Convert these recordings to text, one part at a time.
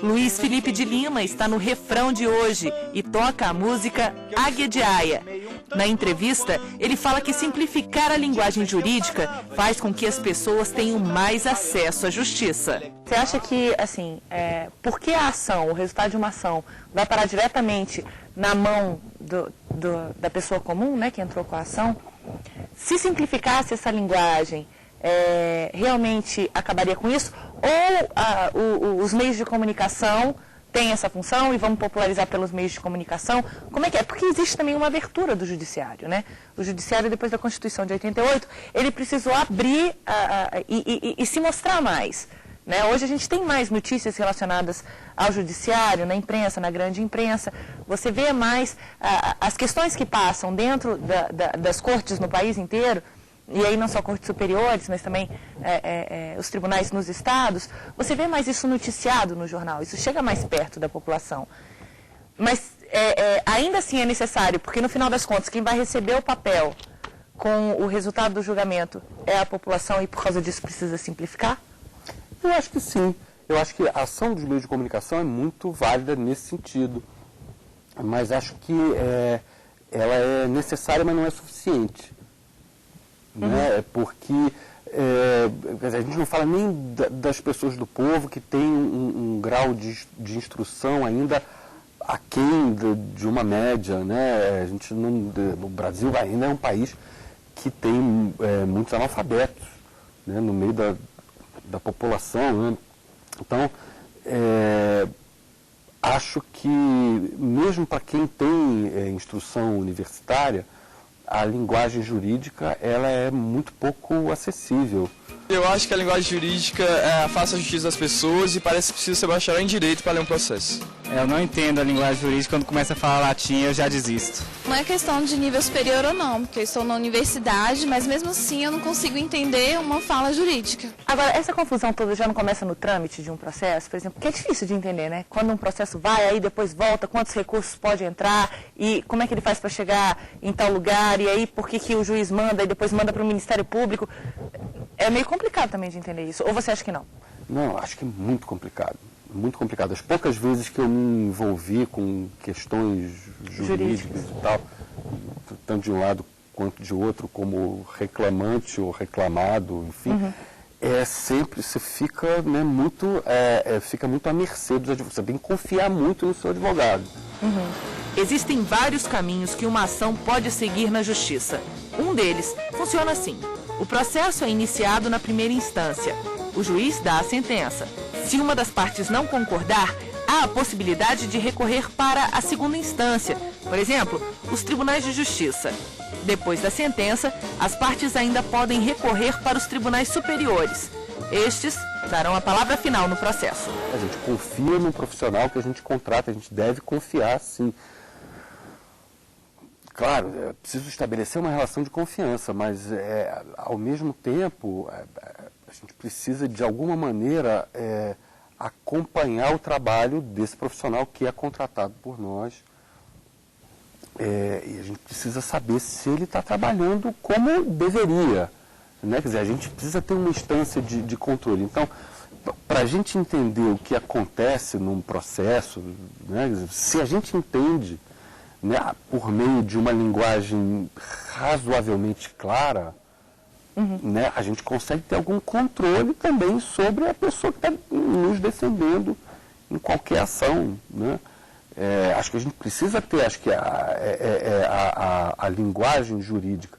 Luiz Felipe de Lima está no refrão de hoje e toca a música Águia de Aia. Na entrevista, ele fala que simplificar a linguagem jurídica faz com que as pessoas tenham mais acesso à justiça. Você acha que, assim, por que a ação, o resultado de uma ação, vai parar diretamente na mão da pessoa comum, né, que entrou com a ação? Se simplificasse essa linguagem, realmente acabaria com isso? Ou os meios de comunicação têm essa função e vamos popularizar pelos meios de comunicação? Como é que é? Porque existe também uma abertura do judiciário, né? O judiciário, depois da Constituição de 88, ele precisou abrir e se mostrar mais. Né? Hoje a gente tem mais notícias relacionadas ao judiciário, na imprensa, na grande imprensa. Você vê mais as questões que passam dentro das cortes no país inteiro, e aí não só cortes superiores, mas também os tribunais nos estados. Você vê mais isso noticiado no jornal, isso chega mais perto da população. Mas ainda assim é necessário, porque no final das contas, quem vai receber o papel com o resultado do julgamento é a população e por causa disso precisa simplificar? Eu acho que sim. Eu acho que a ação dos meios de comunicação é muito válida nesse sentido. Mas acho que ela é necessária, mas não é suficiente. Né? Porque a gente não fala nem das pessoas do povo que têm um grau de instrução ainda aquém de uma média. Né? A gente o Brasil ainda é um país que tem muitos analfabetos, né? No meio da população, né? Então, acho que mesmo para quem tem instrução universitária, a linguagem jurídica ela é muito pouco acessível. Eu acho que a linguagem jurídica afasta a justiça das pessoas e parece que precisa ser bacharel em direito para ler um processo. Eu não entendo a linguagem jurídica, quando começa a falar latim eu já desisto. Não é questão de nível superior ou não, porque eu estou na universidade, mas mesmo assim eu não consigo entender uma fala jurídica. Agora, essa confusão toda já não começa no trâmite de um processo, por exemplo, que é difícil de entender, né? Quando um processo vai, aí depois volta, quantos recursos pode entrar e como é que ele faz para chegar em tal lugar e aí por que o juiz manda e depois manda para o Ministério Público. É meio complicado também de entender isso, ou você acha que não? Não, acho que é muito complicado. Muito complicado. As poucas vezes que eu me envolvi com questões jurídicas e tal, tanto de um lado quanto de outro, como reclamante ou reclamado, enfim, sempre você fica, né, fica muito à mercê dos advogados. Você tem que confiar muito no seu advogado. Existem vários caminhos que uma ação pode seguir na justiça. Um deles funciona assim. O processo é iniciado na primeira instância. O juiz dá a sentença. Se uma das partes não concordar, há a possibilidade de recorrer para a segunda instância, por exemplo, os tribunais de justiça. Depois da sentença, as partes ainda podem recorrer para os tribunais superiores. Estes darão a palavra final no processo. A gente confia no profissional que a gente contrata, a gente deve confiar, sim. Claro, é preciso estabelecer uma relação de confiança, mas ao mesmo tempo a gente precisa de alguma maneira acompanhar o trabalho desse profissional que é contratado por nós. E a gente precisa saber se ele está trabalhando como deveria. Né? Quer dizer, a gente precisa ter uma instância de controle. Então, para a gente entender o que acontece num processo, né? Quer dizer, se a gente entende, né, por meio de uma linguagem razoavelmente clara, né, a gente consegue ter algum controle também sobre a pessoa que está nos defendendo em qualquer ação. Né? Acho que a gente precisa ter, acho que a linguagem jurídica,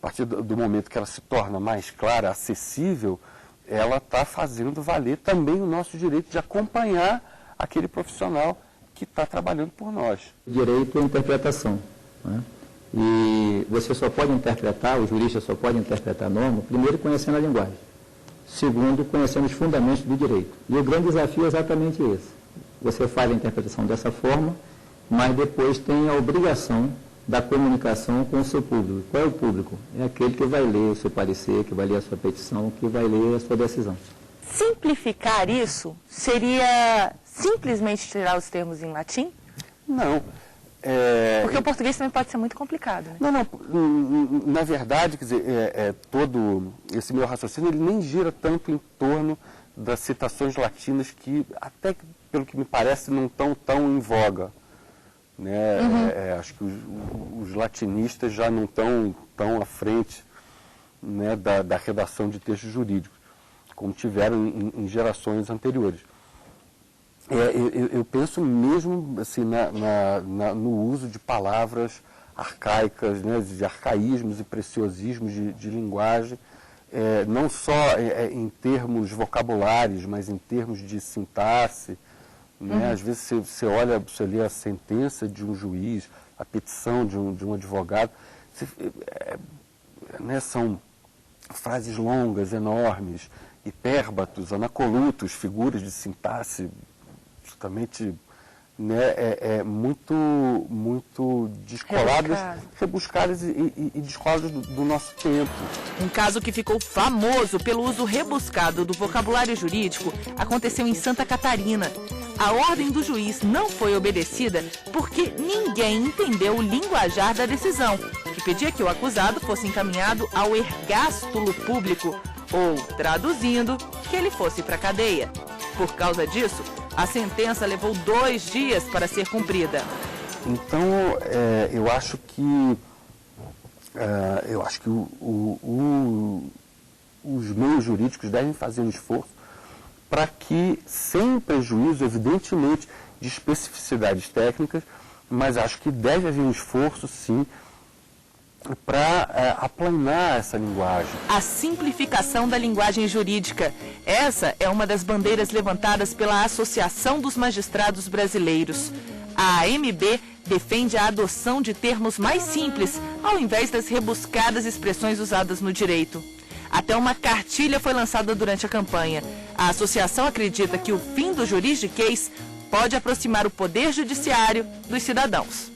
a partir do momento que ela se torna mais clara, acessível, ela está fazendo valer também o nosso direito de acompanhar aquele profissional que está trabalhando por nós. Direito à interpretação. Né? E você só pode interpretar, o jurista só pode interpretar a norma, primeiro conhecendo a linguagem, segundo conhecendo os fundamentos do direito. E o grande desafio é exatamente esse. Você faz a interpretação dessa forma, mas depois tem a obrigação da comunicação com o seu público. Qual é o público? É aquele que vai ler o seu parecer, que vai ler a sua petição, que vai ler a sua decisão. Simplificar isso seria simplesmente tirar os termos em latim? Não. Porque o português também pode ser muito complicado. Né? Não. Na verdade, quer dizer, todo esse meu raciocínio ele nem gira tanto em torno das citações latinas que até pelo que me parece, não estão tão em voga. Né? Acho que os latinistas já não estão tão à frente, né, da redação de textos jurídicos, como tiveram em gerações anteriores. Eu penso mesmo assim, no uso de palavras arcaicas, né, de arcaísmos e preciosismos de linguagem, não só em termos vocabulares, mas em termos de sintaxe. Né? Às vezes você olha, você lê a sentença de um juiz, a petição de um advogado, né, são frases longas, enormes, hipérbatos, anacolutos, figuras de sintaxe absolutamente, né, muito descoladas, rebuscadas e descoladas do nosso tempo. Um caso que ficou famoso pelo uso rebuscado do vocabulário jurídico aconteceu em Santa Catarina. A ordem do juiz não foi obedecida porque ninguém entendeu o linguajar da decisão, que pedia que o acusado fosse encaminhado ao ergástulo público, ou, traduzindo, que ele fosse para a cadeia. Por causa disso, a sentença levou 2 dias para ser cumprida. Então, eu acho que os meios jurídicos devem fazer um esforço para que, sem prejuízo, evidentemente, de especificidades técnicas, mas acho que deve haver um esforço, sim, para aplanar essa linguagem. A simplificação da linguagem jurídica. Essa é uma das bandeiras levantadas pela Associação dos Magistrados Brasileiros. A AMB defende a adoção de termos mais simples, ao invés das rebuscadas expressões usadas no direito. Até uma cartilha foi lançada durante a campanha. A associação acredita que o fim do juridiquês pode aproximar o poder judiciário dos cidadãos.